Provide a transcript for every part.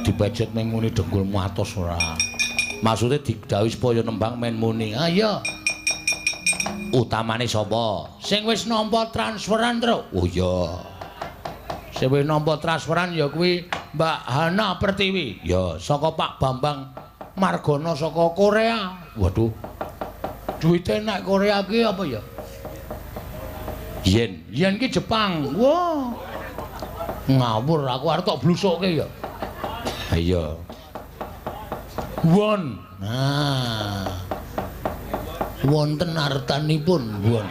Dipecet meng muni dengkulmu atos ora. Maksude didhawuhi supaya nembang men muni. Ah iya. Utamane sapa? Sing wis nampa transferan, Tru. Oh iya. Sing wis nampa transferan ya kuwi Mbak Hana Pertiwi. Ya, saka Pak Bambang Margono saka Korea. Waduh. Duite nek Korea ki apa ya? Yen. Yen ki Jepang. Wah. Ngawur aku arep tok blusukke ya. Ha iya. Won. Nah. Wonten artanipun won.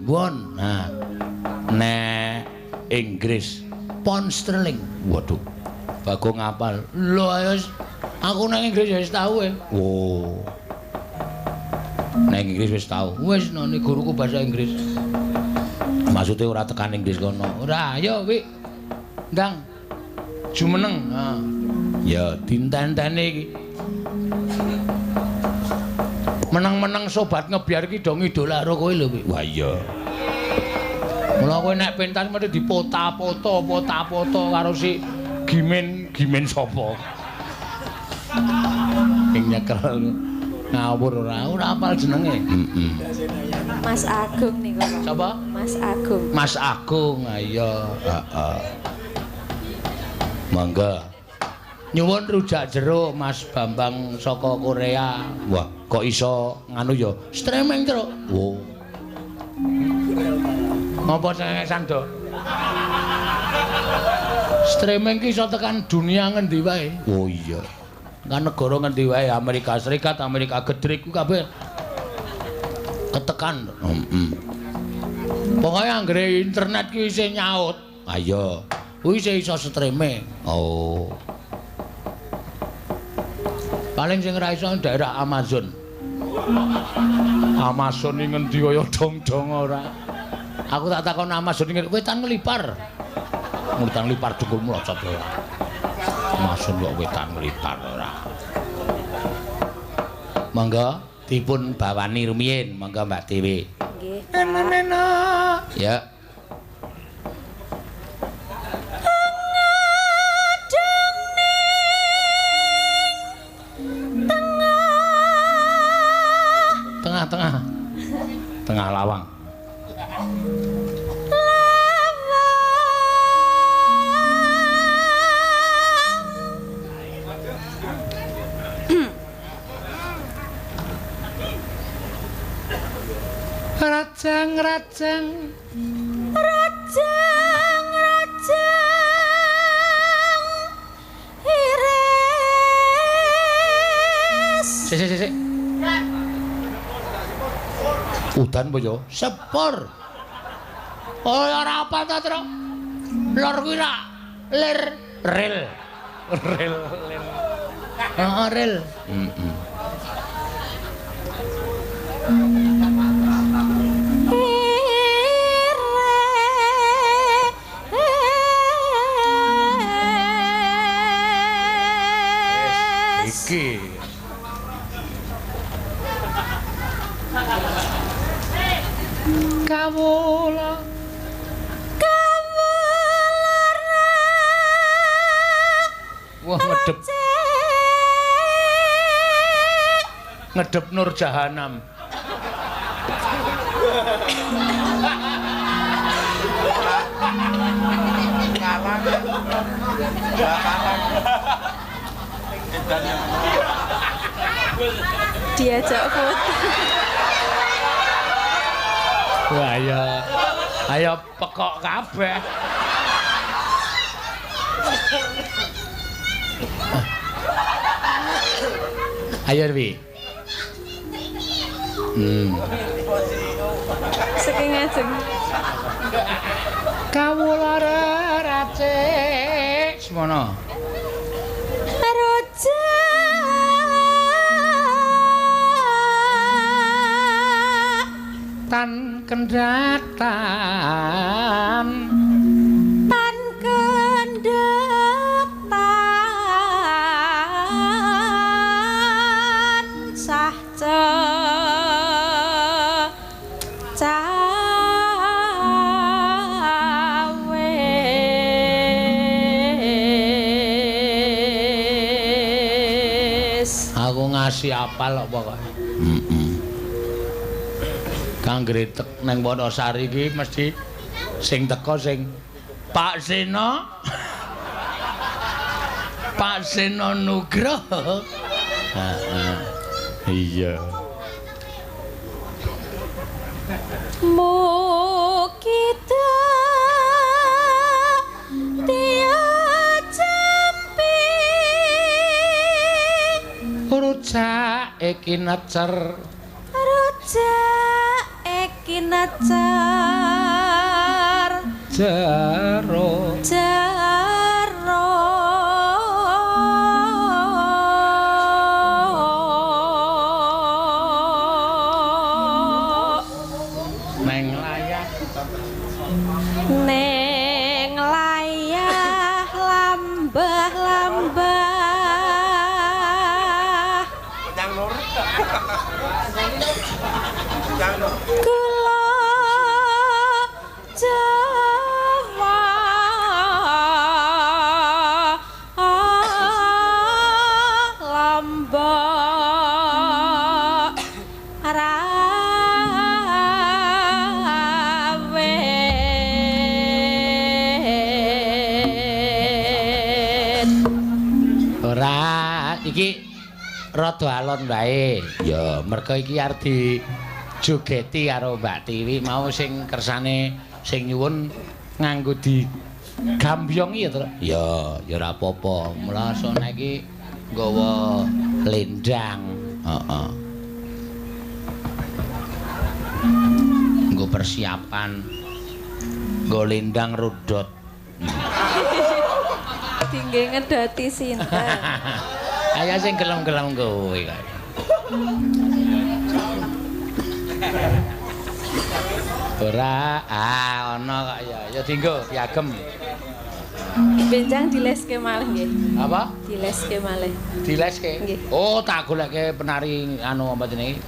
Won. Nah. Nek Inggris pound sterling. Waduh. Bagong ngapal. Lho ayo aku nang Inggris ya wis tau e. Oh. Nang Inggris wis tau. Wis nang guruku bahasa Inggris. Maksudnya ora tekan Inggris kono. Ora, ayo wi. Ndang. Jumeneng. Nah. Ya dinten-tene iki. Meneng-meneng sobat ngebiar ki do ngidol karo kowe lho, Wi. Wah iya. Mula kowe nek pentas mesti dipota-poto karo si Gimen sapa. Ing nyekel ngawur ora apal jenenge. Mas Agung niku, Pak. Sapa? Mas Agung. Iya, heeh. Mangga. Nyuwun rujak jeruk Mas Bambang saka Korea. Wah, kok iso nganu ya? Streaming terus. Oh. Ngopo cengengesan, Dok? Streaming ki iso tekan dunia ngendi wae. Oh iya. Kan negara ngendi wae, Amerika Serikat, Amerika Gedrik ku kabeh ketekan. Pokoke anggere internet ki isih nyaut. Ah iya. Kuwi isih iso streaming. Oh. Paling sing ora iso daerah Amazon. Amazon iki ngendi kaya dong-dong ora. Aku tak takon Amazon iki wetan nglipar. Wetan nglipar dengkul mlocot ora. Amazon kok wetan nglipar ora. Monggo dipun bawani rumiyin, monggo Mbak Dewi. Nggih. Ya. Tengah lawang. Rajang iris. Sik. Udan apa ya? Sepur. Oh, ora apa ta, Tru? Lor kuwi ra rel. Heeh, rel. Iki. Kawula wah ngedep Nur Jahanam. Diajak foto. Wah ayo pekok kabeh. Ayo Wi. Saking ajeng. Kawula racik semono. Tan kendatan sah cawe mesti apal kok pokoke. Kang Gretek nang Wonosari iki mesti sing teko sing Pak Sena. Pak Sena Nugroho. Iya. Mukita dia jampi Rujak iki necer. rujak ekinacar Jaro. jaro Neng layah. neng layah lambah-lambah kula Jawa lambah rawet Ora, iki rada alon wae. Ya, merga iki arep dijogeti karo Mbak Tiwi mau sing kersane sing nyuwun nganggo di gambyong ya to. Ya, ya ora apa-apa. Mula sone iki nggawa lendang. Heeh. Nggo persiapan nggo lendang rudot. tinggi ngedoti sinten Ayo sing gelem-gelem kowe kae. Ora, ana kok ya. Ya dienggo, diagem. benjang dileske malih nggih Apa? dileske malih Dileske. Nggih. Oh, tak goleke penari anu apa jenenge?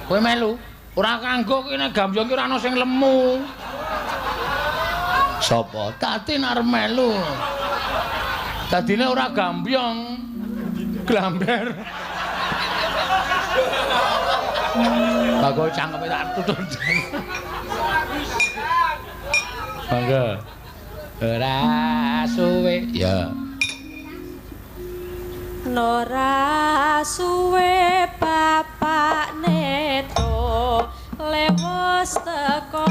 Kowe melu? Ora kanggo kene gambyong ki ora ana sing lemu. Sopo? Tati arep melu. Dadine ora gambyong. Glamber. Bagol cangkepe tak tutut. Mangga. Ora suwe. Ya. Nora suwe bapak neto lewos teko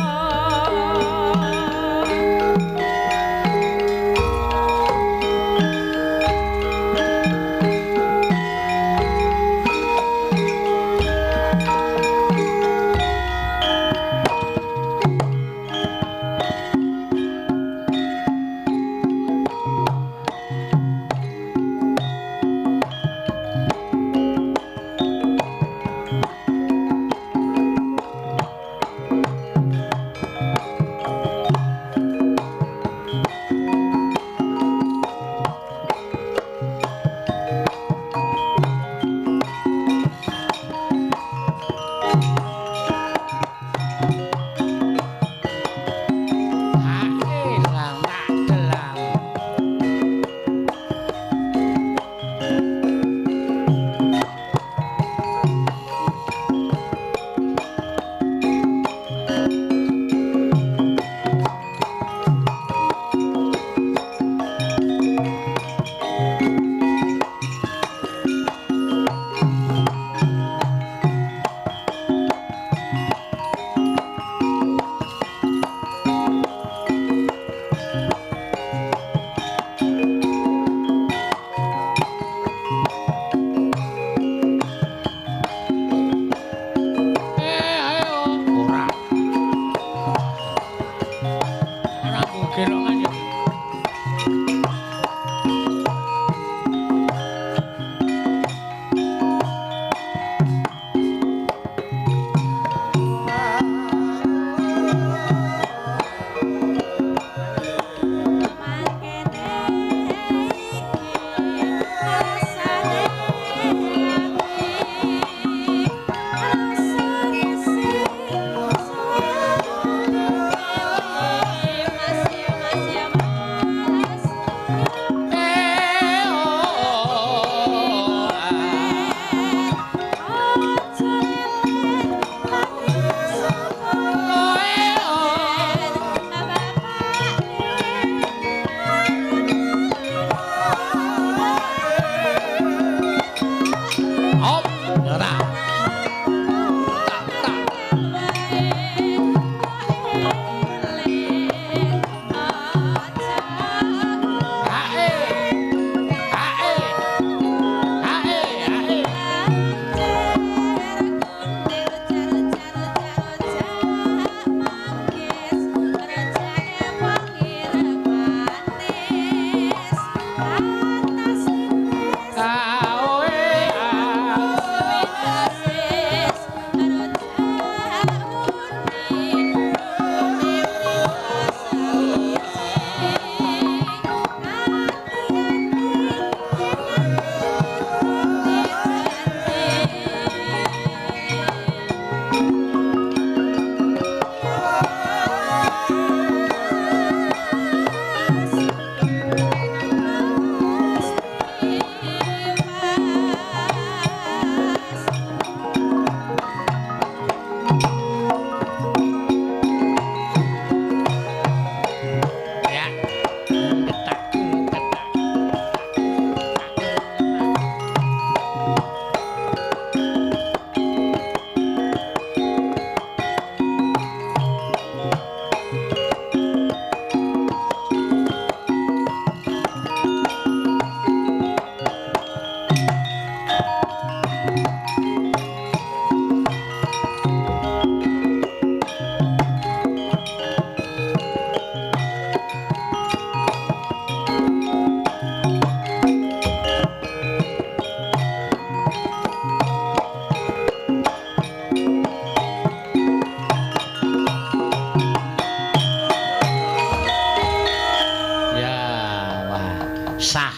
Sah.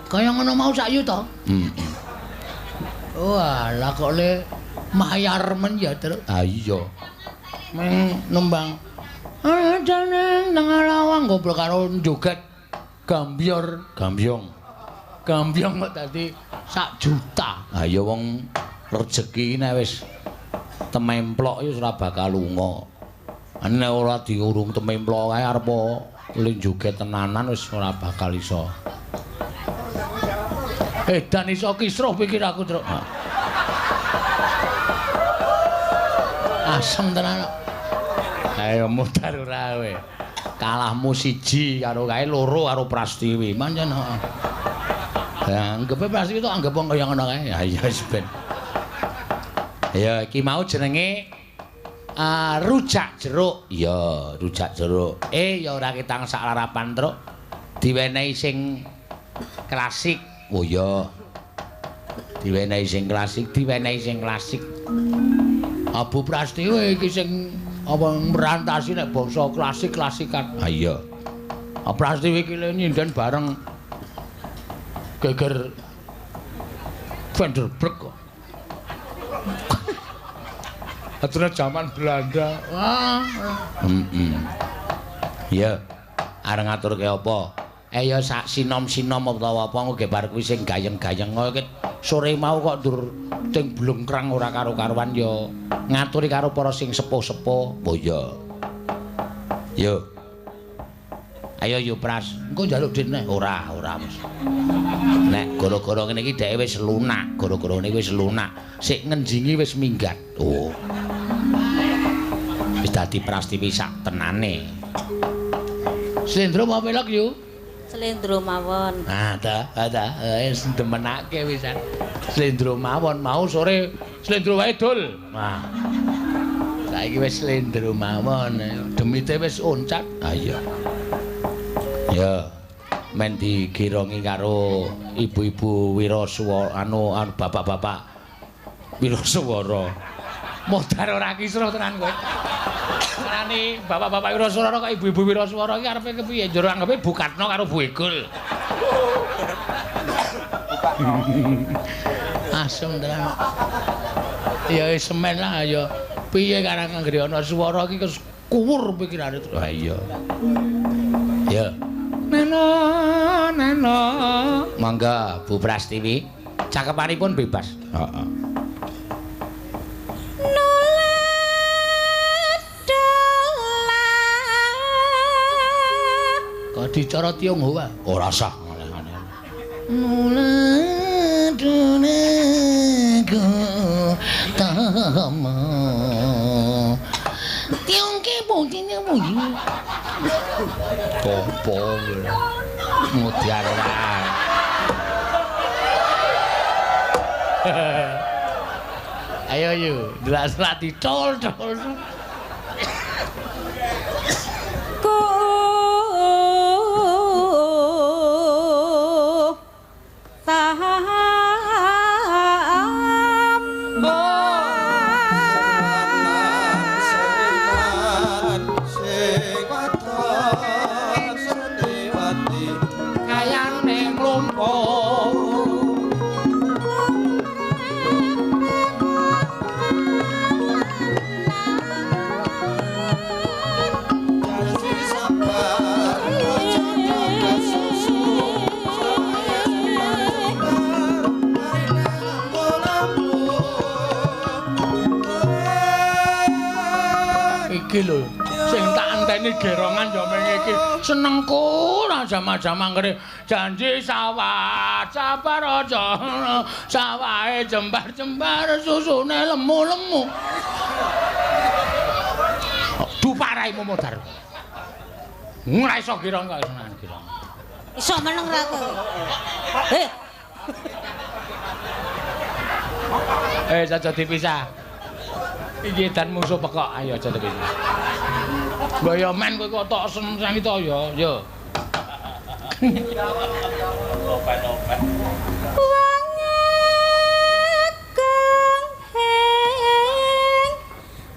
Kaya ngono mau sak yu to? Walah kok le mayar men ya, Tru. Ah iya. Meng nembang. Ajane nang lawang goblok karo joget gambyong. Gambyong kok dadi 1 juta. Ah ya wong rezekine wis tememplok ya ora bakal lunga. Nek ora diurung tememplok kae arep le joget tenanan wis ora bakal iso. Dan iso kisruh pikir aku, Truk. Asem tenan. Ayo mutar ora kowe. Kalahmu 1 karo kae 2 karo Prastiwi. Pancen heeh. Ya anggepe Prastiwi to anggap wong kaya ngono kae. Ya iya wis ben. Ya iki mau jenenge rujak jeruk. Ya, rujak jeruk. Ya ora ketang sak larapan, Truk. Diwenehi sing klasik. Oh ya. Diwenehi sing klasik. Abu Prastiwi iki sing apa merantasi nek bangsa klasik-klasikan. Ah iya. Prastiwi iki nyinden bareng Geger Vanderburg kok. Aturnya zaman Belanda. Iya. Areng ngaturke apa? Ya sak sinom-sinom utawa apa nggih bar kuwi sing gayeng-gayeng kok sore mau kok ndur ting blengkrang ora karo-karuan ya ngaturi karo para sing sepuh-sepuh. Oh ya. Yo. Ayo yo Pras, engko njaluk dit nek ora Mas. Nek gara-gara ngene iki dheke wis lunak, gara-gara ngene wis lunak. Sik ngenjingi wis minggat. Oh. Wis dadi Prastiwi sak tenane. Slendro mau pelok yo. Slendro mawon. Ta, wis demenake wisan. Slendro mawon, mau sore slendro wae dul. Wah. Saiki wis slendro mawon, demite wis oncat. Ah iya. Ya, men digirongi karo ibu-ibu wiraswara anu bapak-bapak wiraswara. Modar ora kisruh tenan kowe. Ngrani bapak-bapak wiraswara kok ibu-ibu wiraswara iki arepe kepiye? Njur anggape bukatno karo buegul. Asem tenan. Ya semen lah ya. Piye karang anggere ana swara iki kes kuwur pikirane. Ha iya. Ya. Neno. Mangga Bu Prastiwi. Cakepanipun bebas. Heeh. Kok dicara Tionghoa? Ora sah aneh-aneh. Nuladunku tama. Tiongke bunyinya bunyi. Popo. Mudiar ora. Ayo yu, delas-delas ditol-tol. Iki lho, sing tak enteni gerongan ya meng iki. Senengku ra jama-jama ngene. Janji sawah Saparaja, sawahe jembar-jembar susune lemu-lemu. Duparaimu modar. Ora iso girong kok senengan girong. Iso meneng ra kowe. Aja dipisah. Iki dan musuh pekok. Ayo aja dipisah. Mbaya men kowe kok tok seneng to ya. Yo. Open-open.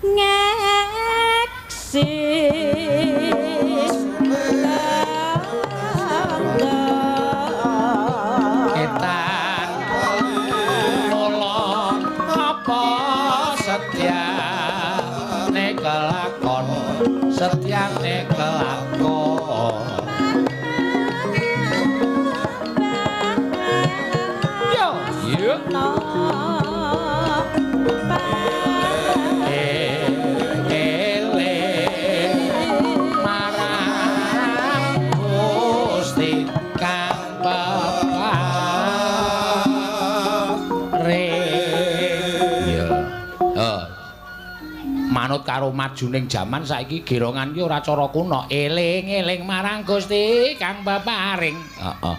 Ngeksis karo majuning jaman saiki gerongan ki ora cara kuna. Eling-eling marang Gusti kang peparing. Heeh.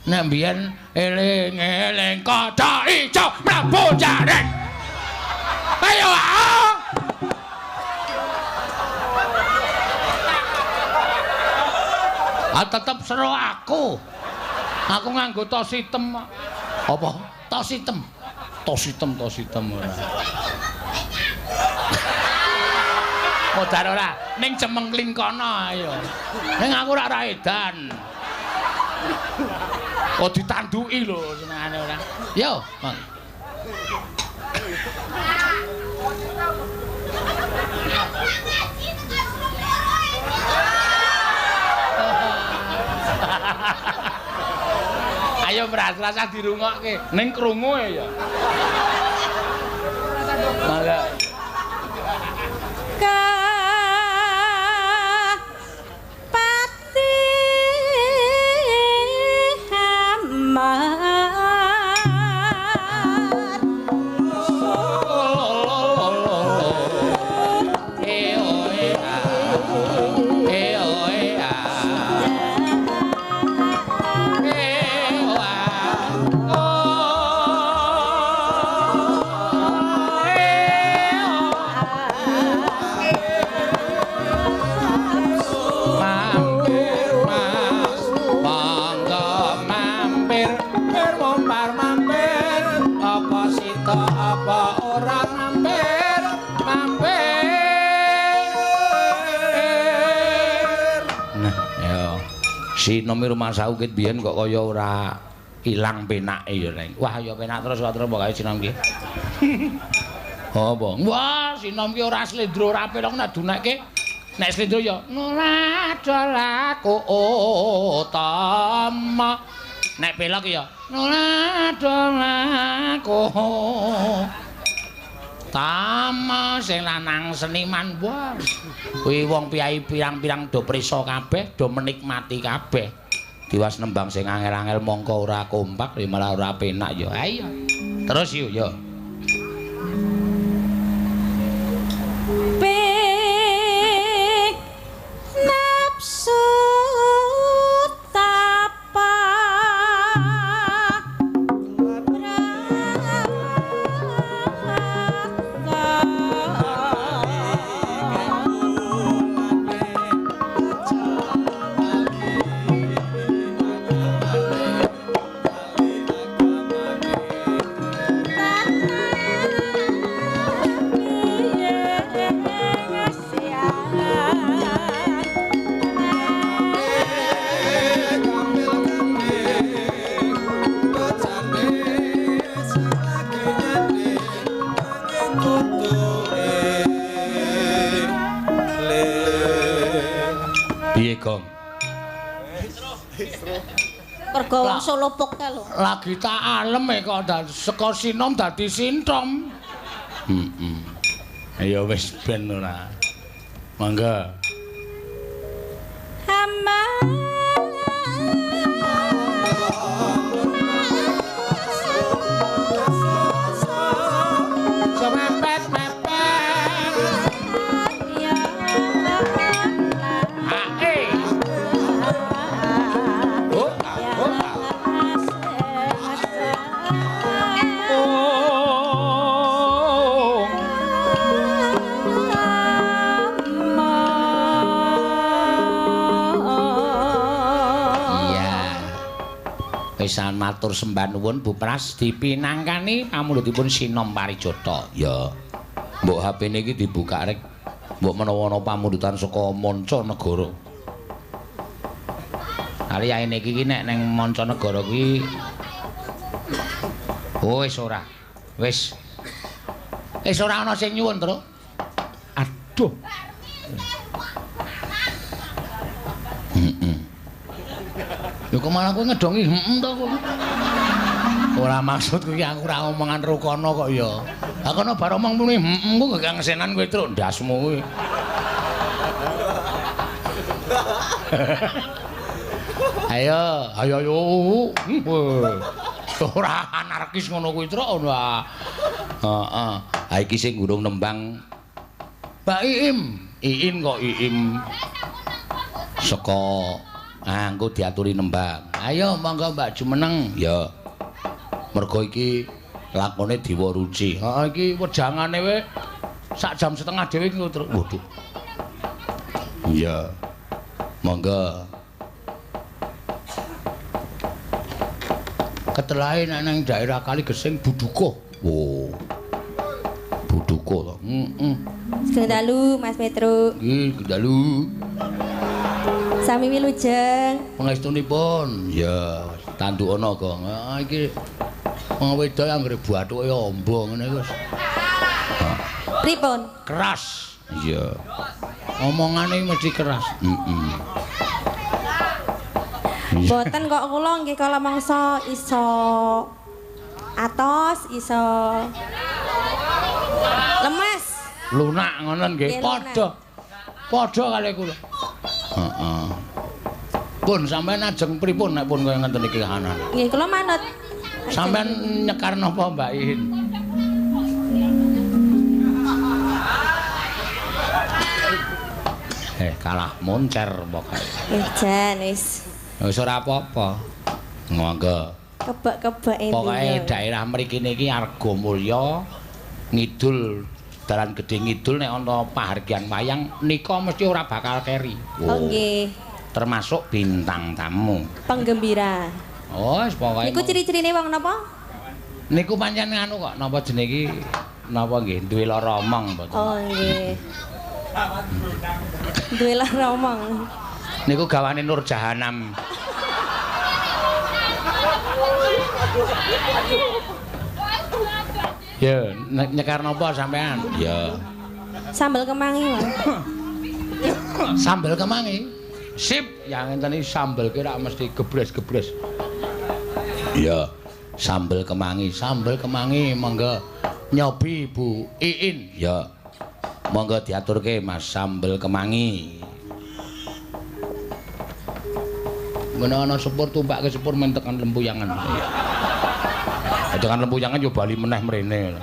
Nek mbiyen eling-eling kaca ijo mlebu jaring. Ayo tetep seru aku. Aku nganggo tos hitam. Apa? Tos hitam. Tos hitam ora. Modar ora ning Cemengkling kono ayo. Ning aku ora edan. Oh ditanduki lho senengane ora. Yo, Mang. Ayo rasa dirungokke ning krungu ya. Mangga. Pati Hamad Sinom rumah saukit biyen kok kaya ora ilang penake ya Neng. Wah ya penak terus kok kae sinom ki. Apa? Wah sinom ki ora slendro ora pelok nek dunekke. Nek slendro ya nuladolaku utama. Nek pelok ya nuladolaku Tama sing lanang seniman wah. Kuwi wong piyai pirang-pirang do prisa kabeh, do menikmati kabeh. Diwas nembang sing angel-angel mongko ora kompak, malah ora penak ya. Ayo. Terus yuk yo. Nafsu tapa Gong. Mergo wong Solopok kae lho. Lagi tak alem kok saka sinom dadi sintom. Ya wis ben ora. Mangga. Pisan matur sembah nuwun Bu Pras dipinangkani pamulutipun Sinom Parijata. Ya. Mbok HP-ne iki dibuka rek. Mbok menawa ana pamulutan saka manca negara. Ali aene iki nek ning manca negara kuwi wis ora. Wis. Wis ora ana sing nyuwun, Tru. Aduh. Lho kok malah kowe ngedongi to kok. Ora maksud kuwi aku ora ngomongan rukono kok ya. Lah kono bar omong muni ku gak ngesenan kowe truk ndasmu kuwi. Ayo. Ora anarkis ngono kuwi truk. Heeh. Ha iki sing gurung nembang Mbak Iim. Iin kok Iim. Saka engko diaturi nembang. Ayo monggo Mbak Jumeneng. Ya. Mergo iki lakone Dewa Ruci. Heeh iki wedangane we sak jam setengah dhewe iki terus. Waduh. Iya. Monggo. Ketelahe nek nang daerah Kali Gesing Buduko. Oh. Buduko to. Sugeng dalu Mas Petro. Nggih, dalu. Sami wilujeng. Pangestunipun. Ya, tandukana kok. Ah iki wong wedok anggere bathuke amba ngene iki wis. Pripun? Keras. Iya. Omongane mesti keras. Boten kok kula nggih kala mangsa iso atos, iso lemes. Lunak ngono nggih padha. Padha kali kula. Heeh. Pun sampean ajeng pripun nek pun kaya ngenten iki kahanan? Nggih kula manut. Sampean nyekar napa Mbak Iin? Kalah moncer pokoke. Nggih jan wis. Wis ora apa-apa. Monggo. Kebak-kebak Pokoke daerah mriki niki Argomulya ngidul dalan gedhe ngidul nek ana pahargyan wayang nika mesti ora bakal keri. Oh nggih. Termasuk bintang tamu. Penggembira. Oh, wis pokoke. Niku ciri-cirine wong napa? Niku pancen anu kok napa jenenge iki napa nggih duwe lara omong mboten. Oh nggih. Duwe lara omong. Niku gawane Nur Jahanam. Ya, nyekar napa sampean? Ya. Sambel kemangi, Mas. Sambel kemangi. Sip, yang ngenten iki sambel ki rak mesti gebres-gebres. Iya, sambel kemangi monggo nyobi Bu Iin. Ya. Monggo diaturke Mas sambel kemangi. Ngono ana sepur tumpake sepur men tekan lempuyangan. Tekan lempuyangan yo bali meneh mrene.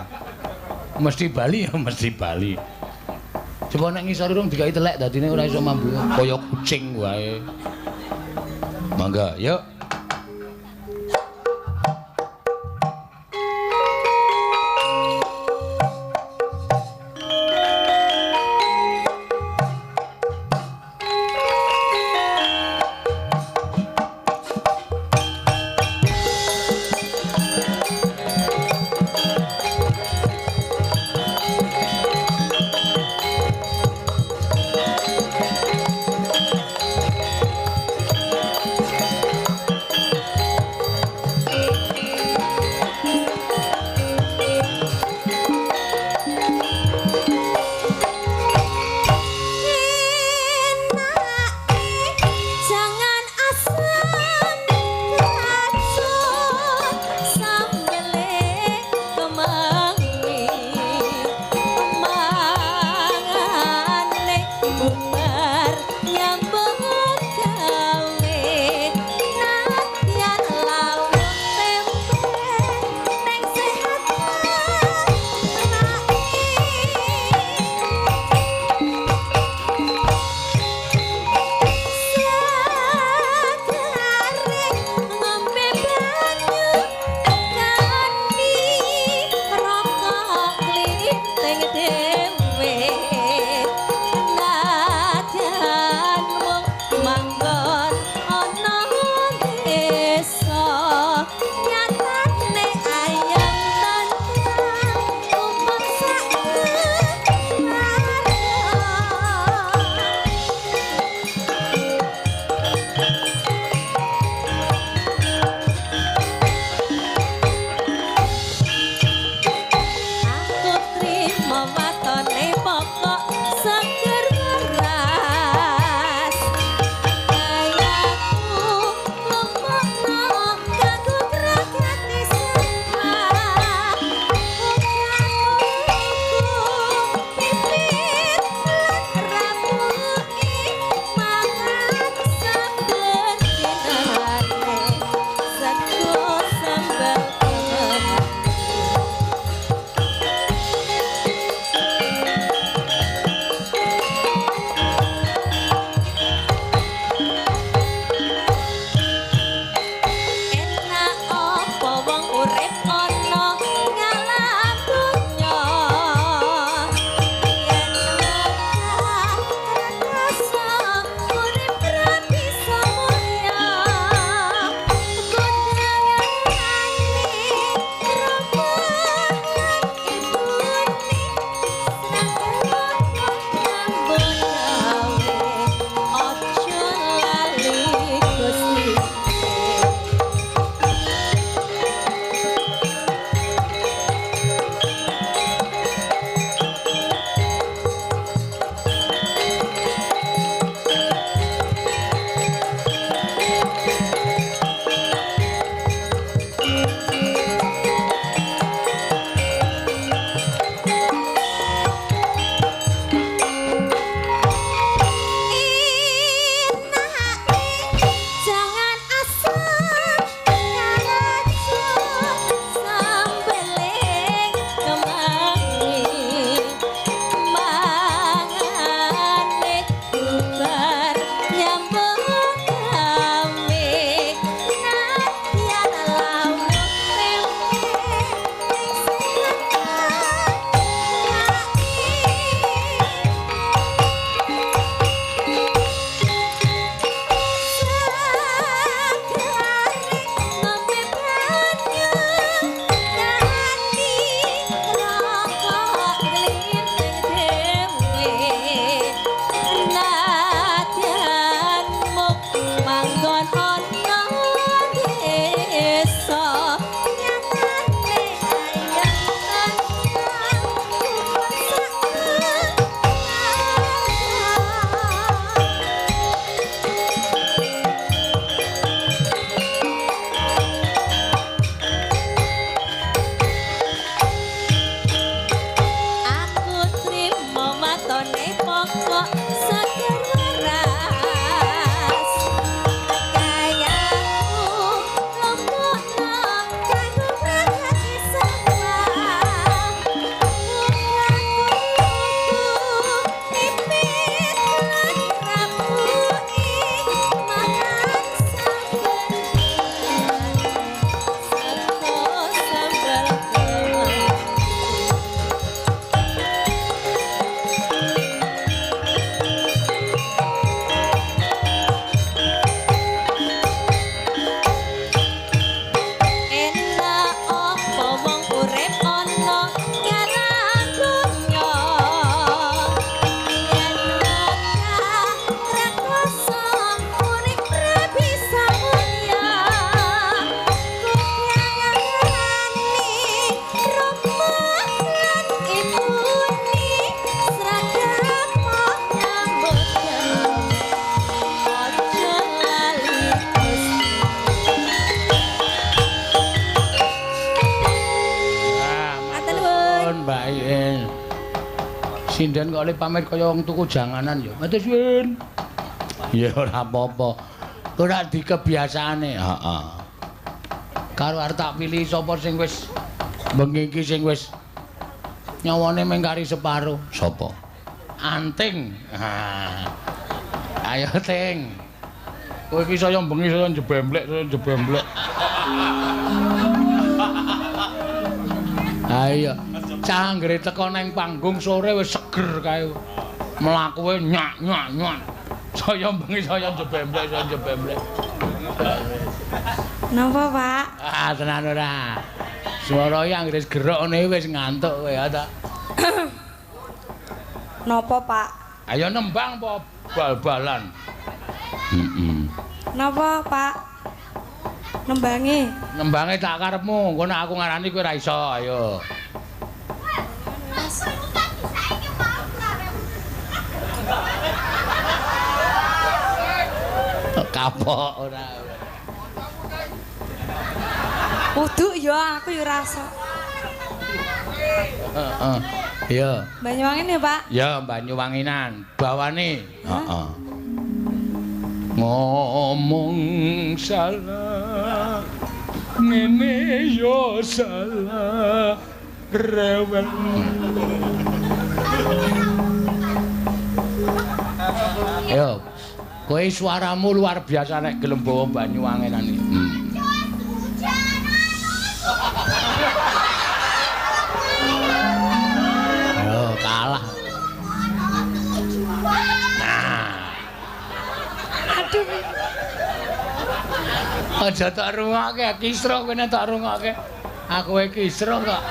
Mesti bali ya mesti bali. Coba nek ngisor urung dikai telek dadine ora iso mambu. Kaya kucing wae. Mangga, yuk. Sinden kok le pamit kaya wong tuku janganan ya. Matur suwun. Ya ora apa-apa. Ora di kebiasaane. Heeh. Karo arep tak pilih sapa sing wis bengi iki sing wis nyawane mengkari separo. Sapa? Anting. Ayo Ting. Kowe iki saya bengi saya jebemblek. Ayo. Canggere teko nang panggung sore wis seger kae. Mlakuwe nyak. Saya bengi saya jebemblek. Napa, Pak? Ah, tenan ora. Swara iki anggere gerok ngene wis ngantuk kowe ya ta. Napa, Pak? Ayo nembang apa bal-balan? Napa, Pak? Nembange Tak karepmu, engko nek aku ngarani kowe ora iso, ayo. Kapok ora. Kudu ya aku ya rasa. Heeh. Iya. Banyuwangen ya, Pak? Ya, Banyuwanginan. Bawane. Heeh. Ngomong salah ngene yo salah rewel. Yo, kowe suaramu luar biasa nek gelem bawa Banyuwangenan iki. Yo, kalah. Aja tak rungokke, kisra kowe nek tak rungokke. Aku wae kisra kok.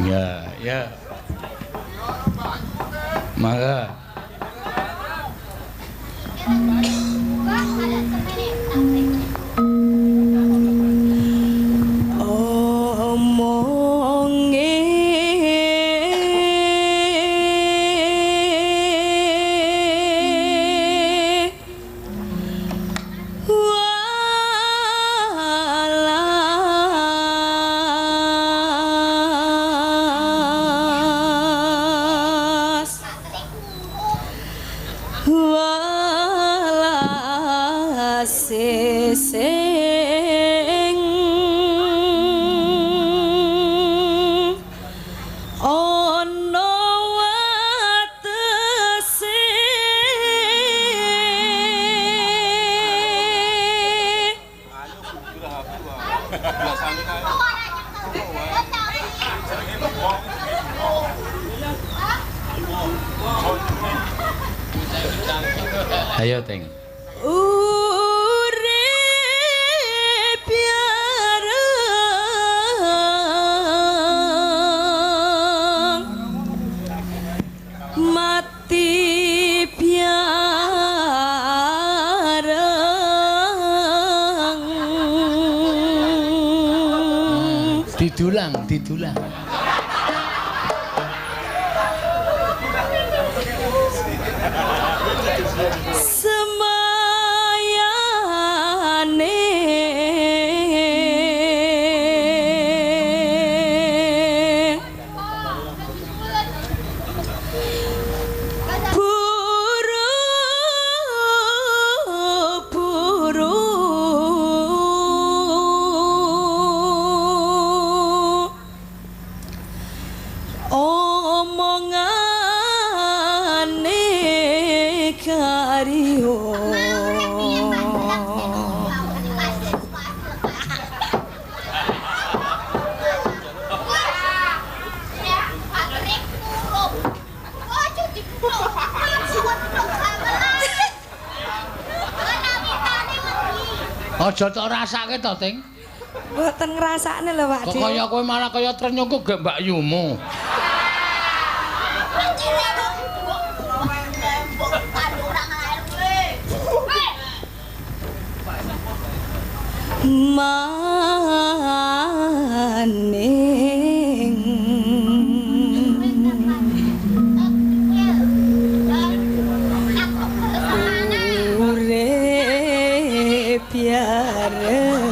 Ya. Mangga. Ayo, Ting. Urip yareng mati piareng. Didulang. Semayane buru-buru omongane kariyo Aja tok rasake to, Ting. Mboten ngrasakne lho, Pak. Kok kaya kowe malah kaya trenyongku gek Mbak Yumu. Maning urip yareng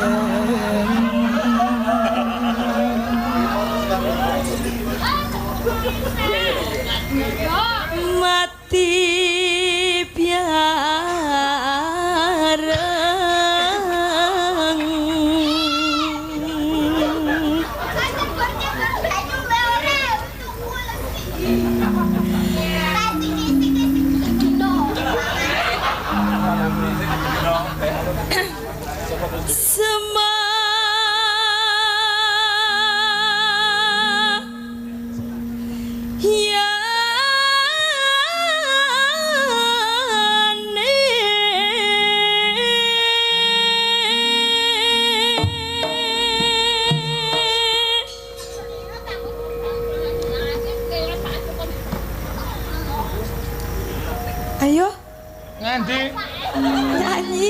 Ayo Ngendi? nyanyi.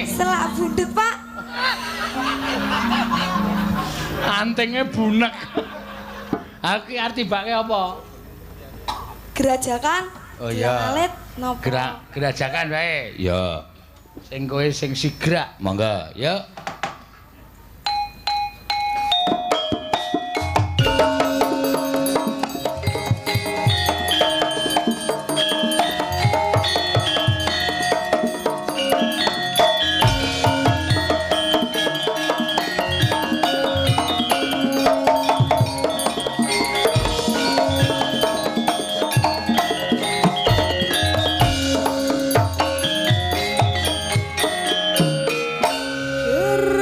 Selak bundut, Pak. Antingnya bunek. Aku arti bake apa? Gerajakan. Oh iya. Alit napa? Gerajakan wae. Ya. Sing kowe sing sigrak, monggo. Yuk. Ger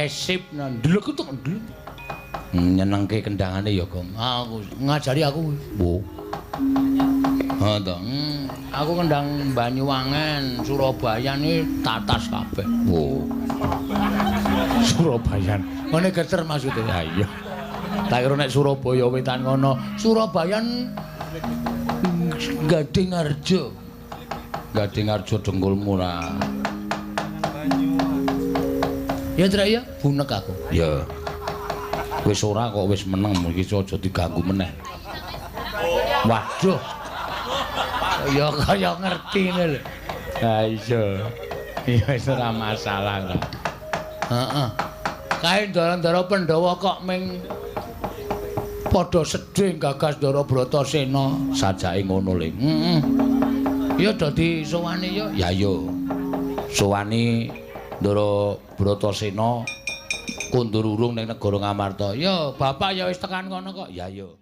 agresif ndelok itu ndelok. Nyenengke kendangane ya, Gong. Aku ngajari aku. Wo. Ha to. Aku kendang Banyuwangen, Surabaya ni tatas kabeh. Wo. Surabaya. Ngene geter maksudnya. Ha iya. Tak kira nek Surabaya wetan ngono. Surabaya Gadingarjo. Gadingarjo dengkulmu ra. Ya Dra ya, bunek aku. Ya. Wis ora kok wis meneng iki aja diganggu meneh. Waduh. Ya kaya ngerti ngene lho. Ha iya. Ya wis ora masalah kok. Heeh. Kae ndara-ndara Pandhawa kok ming padha sedhe gagas Ndara Bratasena sajake ngono le. Heeh. Ya dadi sowani ya. Ya yo. Sowani Ndara Bratasena kundur urung ning negara Ngamarta. Ya, bapak ya wis tekan kono kok. Ya yo.